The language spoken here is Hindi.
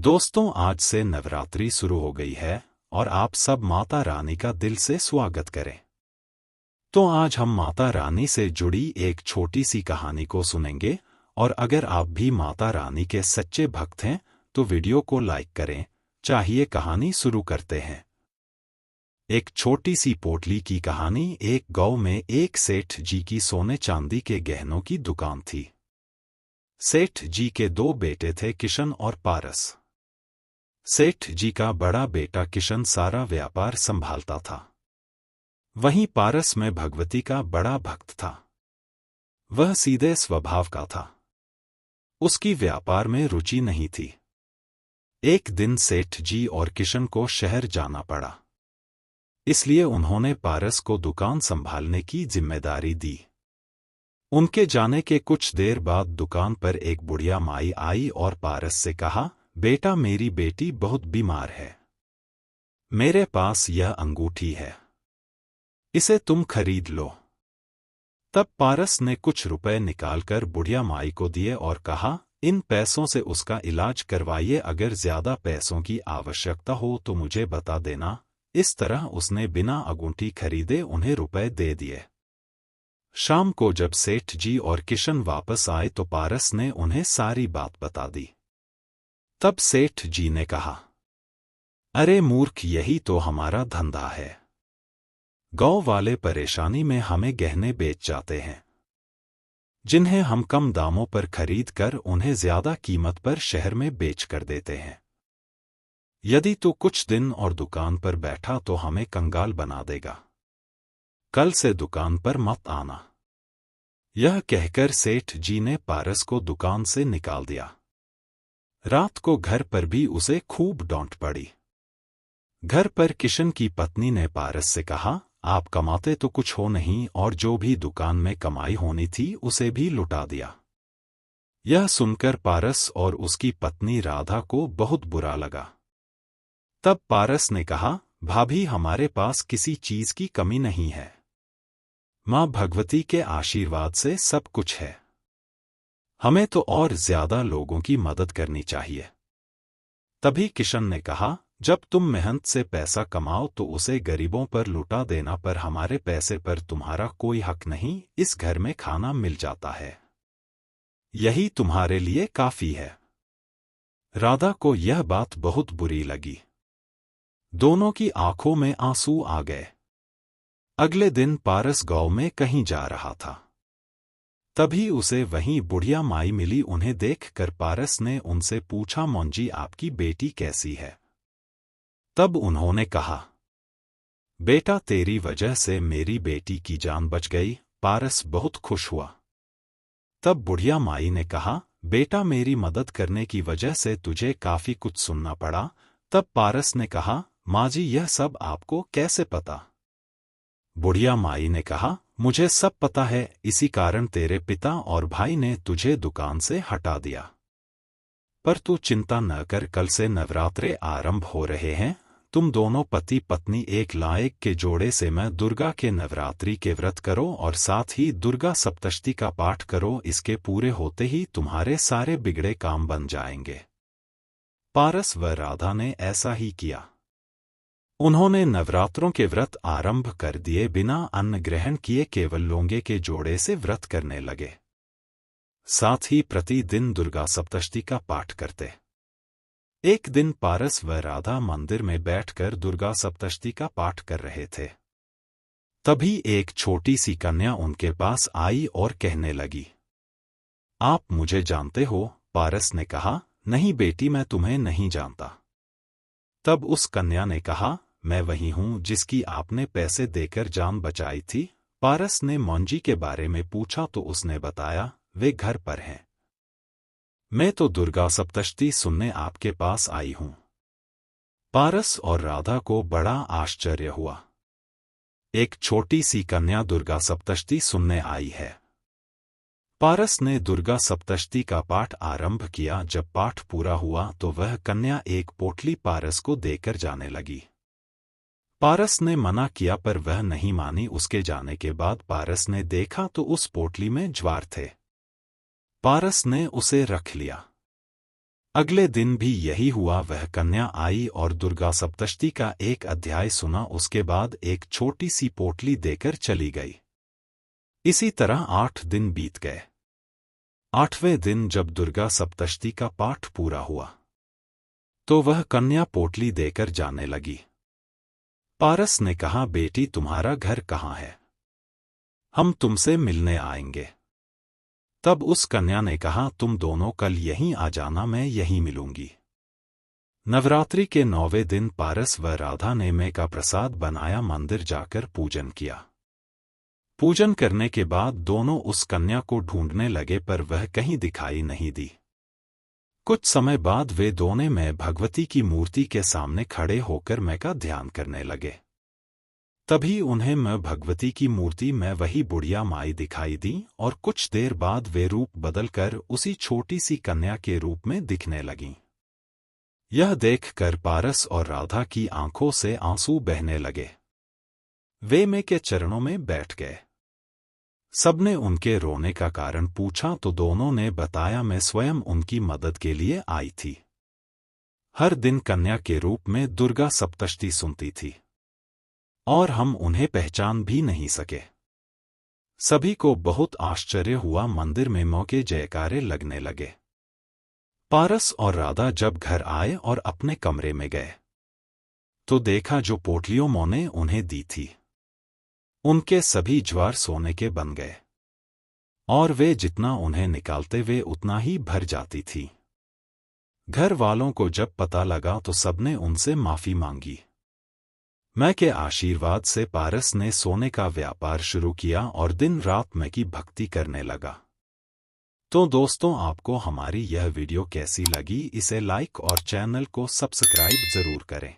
दोस्तों, आज से नवरात्रि शुरू हो गई है और आप सब माता रानी का दिल से स्वागत करें। तो आज हम माता रानी से जुड़ी एक छोटी सी कहानी को सुनेंगे और अगर आप भी माता रानी के सच्चे भक्त हैं तो वीडियो को लाइक करें। चाहिए कहानी शुरू करते हैं। एक छोटी सी पोटली की कहानी। एक गांव में एक सेठ जी की सोने चांदी के गहनों की दुकान थी। सेठ जी के दो बेटे थे, किशन और पारस। सेठ जी का बड़ा बेटा किशन सारा व्यापार संभालता था। वहीं पारस में भगवती का बड़ा भक्त था। वह सीधे स्वभाव का था। उसकी व्यापार में रुचि नहीं थी। एक दिन सेठ जी और किशन को शहर जाना पड़ा, इसलिए उन्होंने पारस को दुकान संभालने की जिम्मेदारी दी। उनके जाने के कुछ देर बाद दुकान पर एक बुढ़िया माई आई और पारस से कहा, बेटा, मेरी बेटी बहुत बीमार है। मेरे पास यह अंगूठी है, इसे तुम खरीद लो। तब पारस ने कुछ रुपए निकालकर बुढ़िया माई को दिए और कहा, इन पैसों से उसका इलाज करवाइए। अगर ज्यादा पैसों की आवश्यकता हो तो मुझे बता देना। इस तरह उसने बिना अंगूठी खरीदे उन्हें रुपए दे दिए। शाम को जब सेठ जी और किशन वापस आए तो पारस ने उन्हें सारी बात बता दी। तब सेठ जी ने कहा, अरे मूर्ख, यही तो हमारा धंधा है। गांव वाले परेशानी में हमें गहने बेच जाते हैं, जिन्हें हम कम दामों पर खरीद कर उन्हें ज्यादा कीमत पर शहर में बेच कर देते हैं। यदि तू कुछ दिन और दुकान पर बैठा तो हमें कंगाल बना देगा। कल से दुकान पर मत आना। यह कहकर सेठ जी ने पारस को दुकान से निकाल दिया। रात को घर पर भी उसे खूब डांट पड़ी। घर पर किशन की पत्नी ने पारस से कहा, आप कमाते तो कुछ हो नहीं और जो भी दुकान में कमाई होनी थी उसे भी लुटा दिया। यह सुनकर पारस और उसकी पत्नी राधा को बहुत बुरा लगा। तब पारस ने कहा, भाभी, हमारे पास किसी चीज की कमी नहीं है। मां भगवती के आशीर्वाद से सब कुछ है। हमें तो और ज्यादा लोगों की मदद करनी चाहिए। तभी किशन ने कहा, जब तुम मेहनत से पैसा कमाओ तो उसे गरीबों पर लुटा देना, पर हमारे पैसे पर तुम्हारा कोई हक नहीं। इस घर में खाना मिल जाता है, यही तुम्हारे लिए काफी है। राधा को यह बात बहुत बुरी लगी। दोनों की आंखों में आंसू आ गए। अगले दिन पारस गांव में कहीं जा रहा था। तभी उसे वहीं बुढ़िया माई मिली। उन्हें देखकर पारस ने उनसे पूछा, मौंजी, आपकी बेटी कैसी है? तब उन्होंने कहा, बेटा, तेरी वजह से मेरी बेटी की जान बच गई। पारस बहुत खुश हुआ। तब बुढ़िया माई ने कहा, बेटा, मेरी मदद करने की वजह से तुझे काफी कुछ सुनना पड़ा। तब पारस ने कहा, माँ जी, यह सब आपको कैसे पता? बुढ़िया माई ने कहा, मुझे सब पता है, इसी कारण तेरे पिता और भाई ने तुझे दुकान से हटा दिया। पर तू चिंता न कर, कल से नवरात्रे आरंभ हो रहे हैं। तुम दोनों पति पत्नी एक लायक के जोड़े से मैं दुर्गा के नवरात्रि के व्रत करो और साथ ही दुर्गा सप्तशती का पाठ करो। इसके पूरे होते ही तुम्हारे सारे बिगड़े काम बन जाएंगे। पारस व राधा ने ऐसा ही किया। उन्होंने नवरात्रों के व्रत आरंभ कर दिए। बिना अन्न ग्रहण किए केवल लौंगे के जोड़े से व्रत करने लगे। साथ ही प्रतिदिन दुर्गा सप्तशती का पाठ करते। एक दिन पारस व राधा मंदिर में बैठकर दुर्गा सप्तशती का पाठ कर रहे थे। तभी एक छोटी सी कन्या उनके पास आई और कहने लगी, आप मुझे जानते हो? पारस ने कहा, नहीं बेटी, मैं तुम्हें नहीं जानता। तब उस कन्या ने कहा, मैं वही हूं जिसकी आपने पैसे देकर जान बचाई थी। पारस ने मौंजी के बारे में पूछा तो उसने बताया, वे घर पर हैं। मैं तो दुर्गा सप्तशती सुनने आपके पास आई हूं। पारस और राधा को बड़ा आश्चर्य हुआ। एक छोटी सी कन्या दुर्गा सप्तशती सुनने आई है। पारस ने दुर्गा सप्तशती का पाठ आरंभ किया। जब पाठ पूरा हुआ तो वह कन्या एक पोटली पारस को देकर जाने लगी। पारस ने मना किया पर वह नहीं मानी। उसके जाने के बाद पारस ने देखा तो उस पोटली में ज्वार थे। पारस ने उसे रख लिया। अगले दिन भी यही हुआ। वह कन्या आई और दुर्गा सप्तशती का एक अध्याय सुना, उसके बाद एक छोटी सी पोटली देकर चली गई। इसी तरह 8 दिन बीत गए। 8वें दिन जब दुर्गा सप्तशती का पाठ पूरा हुआ तो वह कन्या पोटली देकर जाने लगी। पारस ने कहा, बेटी तुम्हारा घर कहाँ है? हम तुमसे मिलने आएंगे। तब उस कन्या ने कहा, तुम दोनों कल यहीं आ जाना, मैं यहीं मिलूंगी। नवरात्रि के 9वें दिन पारस व राधा ने मेवा का प्रसाद बनाया, मंदिर जाकर पूजन किया। पूजन करने के बाद दोनों उस कन्या को ढूंढने लगे पर वह कहीं दिखाई नहीं दी। कुछ समय बाद वे दोनों में भगवती की मूर्ति के सामने खड़े होकर मेवा का ध्यान करने लगे। तभी उन्हें मां भगवती की मूर्ति में वही बुढ़िया माई दिखाई दी और कुछ देर बाद वे रूप बदलकर उसी छोटी सी कन्या के रूप में दिखने लगीं। यह देखकर पारस और राधा की आंखों से आंसू बहने लगे। वे मां के चरणों में बैठ गए। सबने उनके रोने का कारण पूछा तो दोनों ने बताया, मैं स्वयं उनकी मदद के लिए आई थी। हर दिन कन्या के रूप में दुर्गा सप्तशती सुनती थी और हम उन्हें पहचान भी नहीं सके। सभी को बहुत आश्चर्य हुआ। मंदिर में मां के जयकारे लगने लगे। पारस और राधा जब घर आए और अपने कमरे में गए तो देखा जो पोटलियों मां ने उन्हें दी थी उनके सभी ज्वार सोने के बन गए और वे जितना उन्हें निकालते वे उतना ही भर जाती थी। घर वालों को जब पता लगा तो सबने उनसे माफी मांगी। मां के आशीर्वाद से पारस ने सोने का व्यापार शुरू किया और दिन रात मां की भक्ति करने लगा। तो दोस्तों, आपको हमारी यह वीडियो कैसी लगी? इसे लाइक और चैनल को सब्सक्राइब जरूर करें।